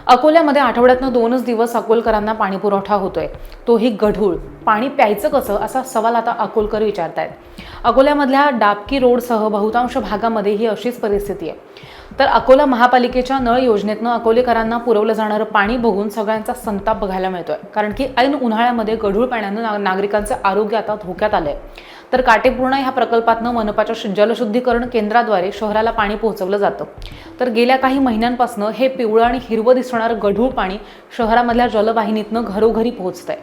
अकोल्यामध्ये आठवड्यातनं 2च दिवस अकोलकरांना पाणी पुरवठा होतोय, तोही गढूळ. पाणी प्यायचं कसं असा सवाल आता अकोलकर विचारतायत. अकोल्यामधल्या डाबकी रोडसह बहुतांश भागामध्ये ही अशीच परिस्थिती आहे. तर अकोला महापालिकेच्या नळ योजनेतनं अकोलेकरांना पुरवलं जाणारं पाणी बघून सगळ्यांचा संताप बघायला मिळतोय. कारण की ऐन उन्हाळ्यामध्ये गढूळ पाण्यानं नागरिकांचं आरोग्य आता धोक्यात आलंय. तर काटेपूर्णा ह्या प्रकल्पातनं मनपाच्या जलशुद्धीकरण केंद्राद्वारे शहराला पाणी पोहोचवलं जातं. तर गेल्या काही महिन्यांपासून हे पिवळं आणि हिरवं दिसणारं गढूळ पाणी शहरामधल्या जलवाहिनीतनं घरोघरी पोहोचतंय.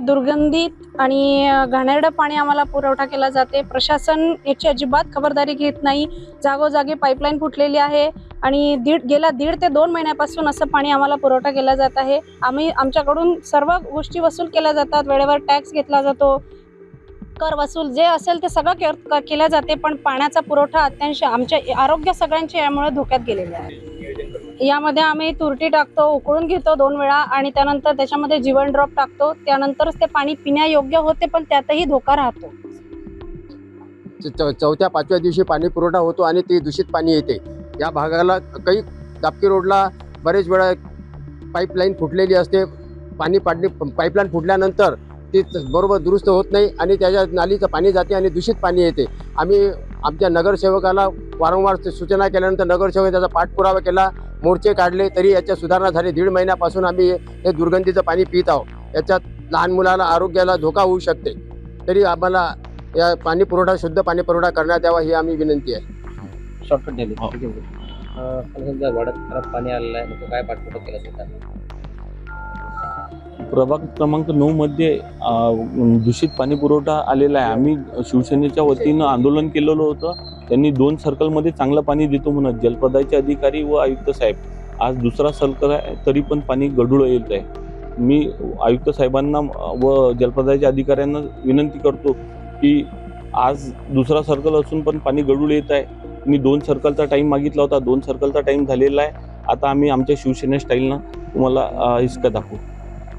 दुर्गंधित आणि घाणेरडं पाणी आम्हाला पुरवठा केला जाते. प्रशासन याची अजिबात खबरदारी घेत नाही. जागोजागी पाईपलाईन फुटलेली आहे आणि गेल्या 1.5 ते 2 महिन्यापासून असं पाणी आम्हाला पुरवठा केला जात आहे. आमच्याकडून सर्व गोष्टी वसूल केल्या जातात. वेळेवर टॅक्स घेतला जातो, कर वसूल जे असेल ते सगळं केल्या जाते, पण पाण्याचा पुरवठा अत्यंत आमच्या आरोग्य सगळ्यांचे यामुळे धोक्यात गेलेले आहे. यामध्ये आम्ही तुरटी टाकतो, उकळून घेतो 2 वेळा आणि त्यानंतर त्याच्यामध्ये जीवन ड्रॉप टाकतो. त्यानंतरच ते पाणी पिण्यायोग्य होते, पण त्यातही धोका राहतो. चौथ्या 5व्या दिवशी पाणी पुरवठा होतो आणि ते दूषित पाणी येते. या भागाला काही डाबकी रोडला बरेच वेळा पाईपलाईन फुटलेली असते. पाईपलाईन फुटल्यानंतर ती बरोबर दुरुस्त होत नाही आणि त्याच्या नालीचं पाणी जाते आणि दूषित पाणी येते. आम्ही आमच्या नगरसेवकाला वारंवार सूचना केल्यानंतर नगरसेवक त्याचा पाठपुरावा केला, मोर्चे काढले, तरी याच्या सुधारणा झाली. 1.5 महिन्यापासून आम्ही हे दुर्गंधीचं पाणी पित आहोत. याच्यात लहान मुलाला आरोग्याला धोका होऊ शकते. तरी आम्हाला या पाणी पुरवठा शुद्ध पाणी पुरवठा करण्यात यावा ही आम्ही विनंती आहे. शॉर्टकट झाली समजा वाढत खराब पाणी आलेलं आहे, मग काय पाठपुरावा केला जातात? प्रभाग क्रमांक 9 मध्ये दूषित पाणी पुरवठा आलेला आहे. आम्ही शिवसेनेच्या वतीनं आंदोलन केलेलं होतं. त्यांनी 2 सर्कलमध्ये चांगलं पाणी देतो म्हणत जलप्रदायचे अधिकारी व आयुक्त साहेब. आज दुसरा सर्कल आहे तरी पण पाणी गढूळ येत आहे. मी आयुक्त साहेबांना व जलप्रदायच्या अधिकाऱ्यांना विनंती करतो की आज दुसरा सर्कल असून पण पाणी गढूळ येत आहे. मी 2 सर्कलचा टाईम मागितला होता, 2 सर्कलचा टाईम झालेला आहे. आता आम्ही आमच्या शिवसेने स्टाईलनं तुम्हाला हिसका दाखवू.